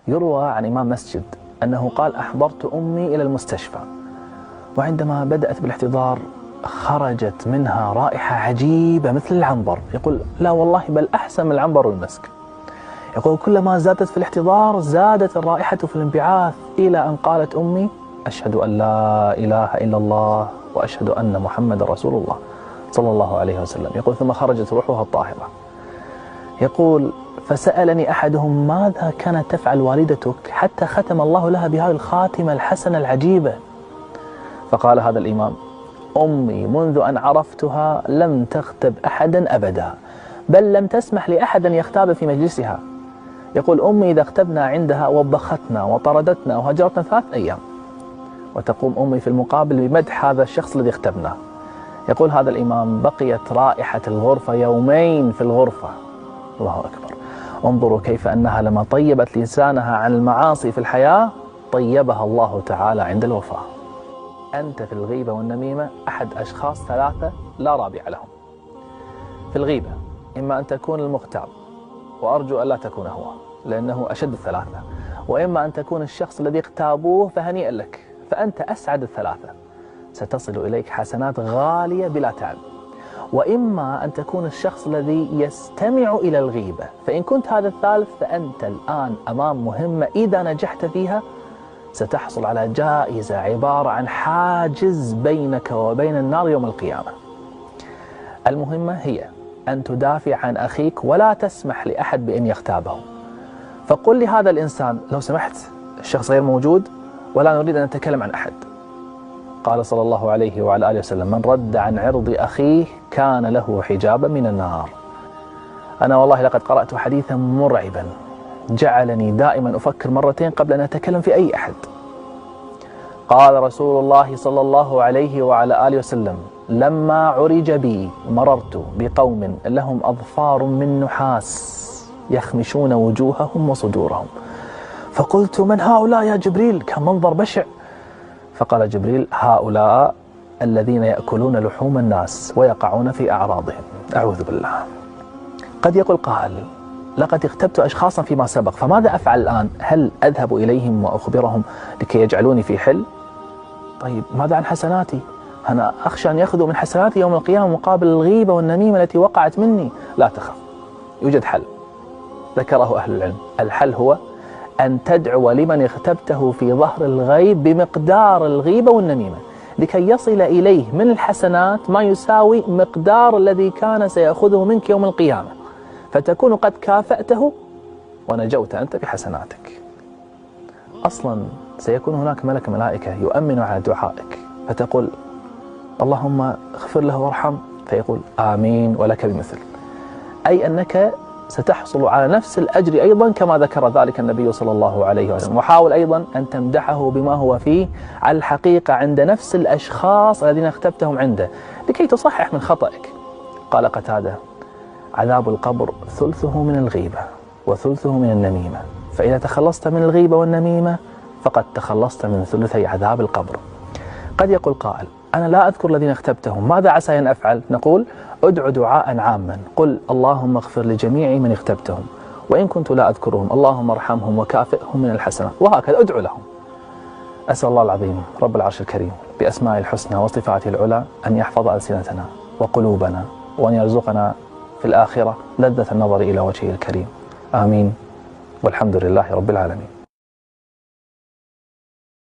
يروى عن إمام مسجد أنه قال: أحضرت أمي إلى المستشفى، وعندما بدأت بالاحتضار خرجت منها رائحة عجيبة مثل العنبر. يقول: لا والله، بل أحسن من العنبر والمسك. يقول: كلما زادت في الاحتضار زادت الرائحة في الانبعاث، إلى أن قالت أمي: أشهد أن لا إله إلا الله وأشهد أن محمد رسول الله صلى الله عليه وسلم. يقول: ثم خرجت روحها الطاهرة. يقول: فسألني أحدهم: ماذا كانت تفعل والدتك حتى ختم الله لها بهذه الخاتمة الحسنة العجيبة؟ فقال هذا الإمام: أمي منذ أن عرفتها لم تغتب أحدا أبدا، بل لم تسمح لأحد أن يغتاب في مجلسها. يقول: أمي إذا اغتبنا عندها وبختنا وطردتنا وهجرتنا 3 أيام، وتقوم أمي في المقابل بمدح هذا الشخص الذي اغتبناه. يقول هذا الإمام: بقيت رائحة الغرفة يومين في الغرفة. الله أكبر. انظروا كيف أنها لما طيبت لسانها عن المعاصي في الحياة طيبها الله تعالى عند الوفاة. أنت في الغيبة والنميمة أحد أشخاص 3 لا رابع لهم. في الغيبة إما أن تكون المغتاب، وأرجو ألا تكون هو لأنه أشد ال3، وإما أن تكون الشخص الذي اغتابوه فهنيئا لك، فأنت أسعد ال3، ستصل إليك حسنات غالية بلا تعب. وإما أن تكون الشخص الذي يستمع إلى الغيبة، فإن كنت هذا الثالث فأنت الآن أمام مهمة إذا نجحت فيها ستحصل على جائزة عبارة عن حاجز بينك وبين النار يوم القيامة. المهمة هي أن تدافع عن أخيك ولا تسمح لأحد بأن يغتابه. فقل لهذا الإنسان: لو سمحت، الشخص غير موجود ولا نريد أن نتكلم عن أحد. قال صلى الله عليه وعلى آله وسلم: من رد عن عرض أخيه كان له حجابا من النار. أنا والله لقد قرأت حديثا مرعبا جعلني دائما أفكر مرتين قبل أن أتكلم في أي أحد. قال رسول الله صلى الله عليه وعلى آله وسلم: لما عرج بي مررت بقوم لهم أظفار من نحاس يخمشون وجوههم وصدورهم، فقلت: من هؤلاء يا جبريل؟ كان منظر بشع. فقال جبريل: هؤلاء الذين يأكلون لحوم الناس ويقعون في أعراضهم. أعوذ بالله. قد يقول قائل: لقد اغتبت أشخاصا فيما سبق، فماذا أفعل الآن؟ هل أذهب إليهم وأخبرهم لكي يجعلوني في حل؟ طيب ماذا عن حسناتي؟ أنا أخشى أن يأخذوا من حسناتي يوم القيامة مقابل الغيبة والنميمة التي وقعت مني. لا تخف، يوجد حل ذكره أهل العلم. الحل هو أن تدعو لمن اغتبته في ظهر الغيب بمقدار الغيبة والنميمة لكي يصل إليه من الحسنات ما يساوي مقدار الذي كان سيأخذه منك يوم القيامة، فتكون قد كافأته ونجوت أنت بحسناتك. أصلا سيكون هناك ملك ملائكة يؤمن على دعائك، فتقول: اللهم اغفر له وارحم، فيقول: آمين ولك بمثل. أي أنك ستحصل على نفس الأجر أيضا كما ذكر ذلك النبي صلى الله عليه وسلم. وحاول أيضا أن تمدحه بما هو فيه على الحقيقة عند نفس الأشخاص الذين اغتبتهم عنده لكي تصحح من خطأك. قال قتادة: عذاب القبر ثلثه من الغيبة وثلثه من النميمة، فإذا تخلصت من الغيبة والنميمة فقد تخلصت من ثلثي عذاب القبر. قد يقول قائل: أنا لا أذكر الذين اغتبتهم، ماذا عسى أن أفعل؟ نقول: ادع دعاء عاما، قل: اللهم اغفر لجميع من اغتبتهم، وإن كنت لا أذكرهم اللهم ارحمهم وكافئهم من الحسنات، وهكذا ادعو لهم. أسأل الله العظيم رب العرش الكريم بأسماء الحسنى وصفاته العلى أن يحفظ ألسنتنا وقلوبنا، وأن يرزقنا في الآخرة لذة النظر إلى وجهه الكريم. آمين، والحمد لله رب العالمين.